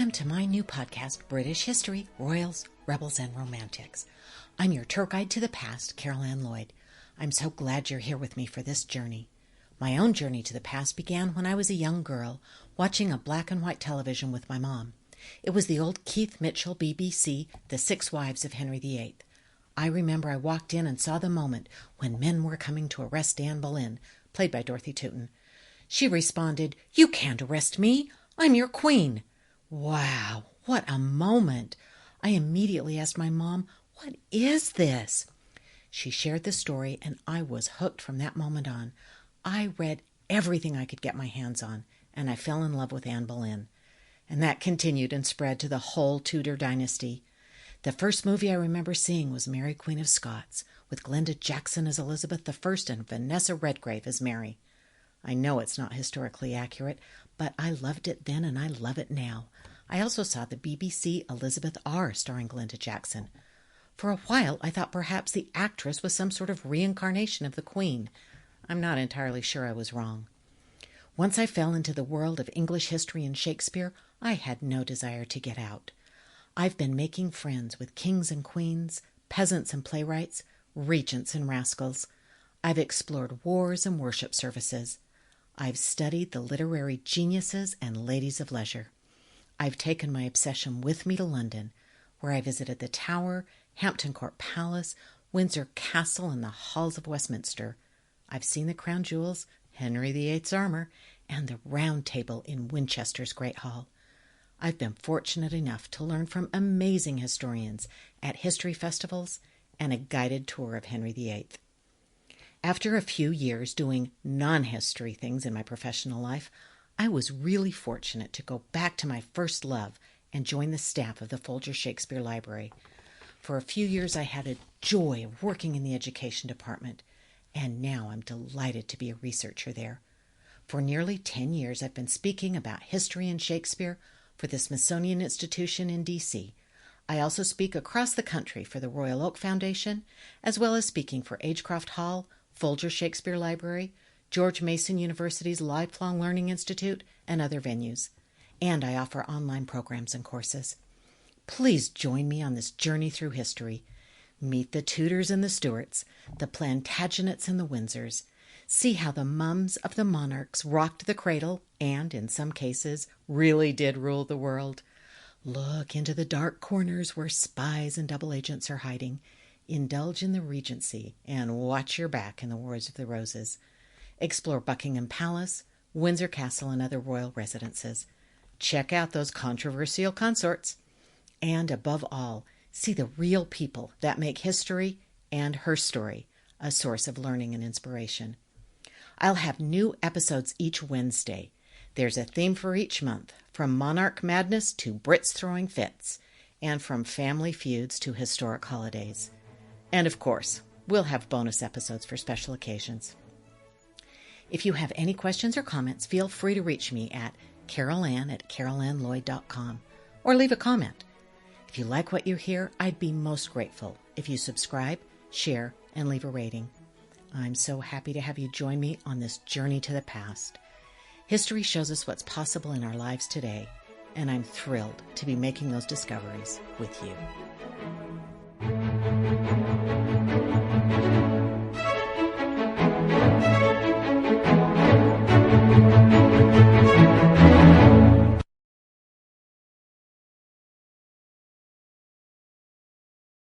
Welcome to my new podcast, British History, Royals, Rebels, and Romantics. I'm your tour guide to the past, Lloyd. I'm so glad you're here with me for this journey. My own journey to the past began when I was a young girl, watching a black and white television with my mom. It was the old Keith Mitchell BBC, The Six Wives of Henry VIII. I remember I walked in and saw the moment when men were coming to arrest Anne Boleyn, played by Dorothy Tootin. She responded, "You can't arrest me. I'm your queen." Wow, what a moment! I immediately asked my mom, "What is this?" She shared the story, and I was hooked from that moment on. I read everything I could get my hands on, and I fell in love with Anne Boleyn. And that continued and spread to the whole Tudor dynasty. The first movie I remember seeing was Mary, Queen of Scots, with Glenda Jackson as Elizabeth I and Vanessa Redgrave as Mary. I know it's not historically accurate, but I loved it then and I love it now. I also saw the BBC Elizabeth R starring Glenda Jackson. For a while, I thought perhaps the actress was some sort of reincarnation of the Queen. I'm not entirely sure I was wrong. Once I fell into the world of English history and Shakespeare, I had no desire to get out. I've been making friends with kings and queens, peasants and playwrights, regents and rascals. I've explored wars and worship services. I've studied the literary geniuses and ladies of leisure. I've taken my obsession with me to London, where I visited the Tower, Hampton Court Palace, Windsor Castle, and the halls of Westminster. I've seen the crown jewels, Henry VIII's armor, and the Round Table in Winchester's Great Hall. I've been fortunate enough to learn from amazing historians at history festivals and a guided tour of Henry VIII. After a few years doing non-history things in my professional life, I was really fortunate to go back to my first love and join the staff of the Folger Shakespeare Library. For a few years, I had a joy of working in the education department, and now I'm delighted to be a researcher there. For nearly 10 years, I've been speaking about history and Shakespeare for the Smithsonian Institution in D.C. I also speak across the country for the Royal Oak Foundation, as well as speaking for Agecroft Hall, Folger Shakespeare Library, George Mason University's Lifelong Learning Institute, and other venues. And I offer online programs and courses. Please join me on this journey through history. Meet the Tudors and the Stuarts, the Plantagenets and the Windsors. See how the mums of the monarchs rocked the cradle and, in some cases, really did rule the world. Look into the dark corners where spies and double agents are hiding. Indulge in the Regency and watch your back in the Wars of the Roses. Explore Buckingham Palace, Windsor Castle, and other royal residences. Check out those controversial consorts. And above all, see the real people that make history and her story a source of learning and inspiration. I'll have new episodes each Wednesday. There's a theme for each month, from monarch madness to Brits throwing fits, and from family feuds to historic holidays. And of course, we'll have bonus episodes for special occasions. If you have any questions or comments, feel free to reach me at carolann@carolannlloyd.com or leave a comment. If you like what you hear, I'd be most grateful if you subscribe, share, and leave a rating. I'm so happy to have you join me on this journey to the past. History shows us what's possible in our lives today, and I'm thrilled to be making those discoveries with you.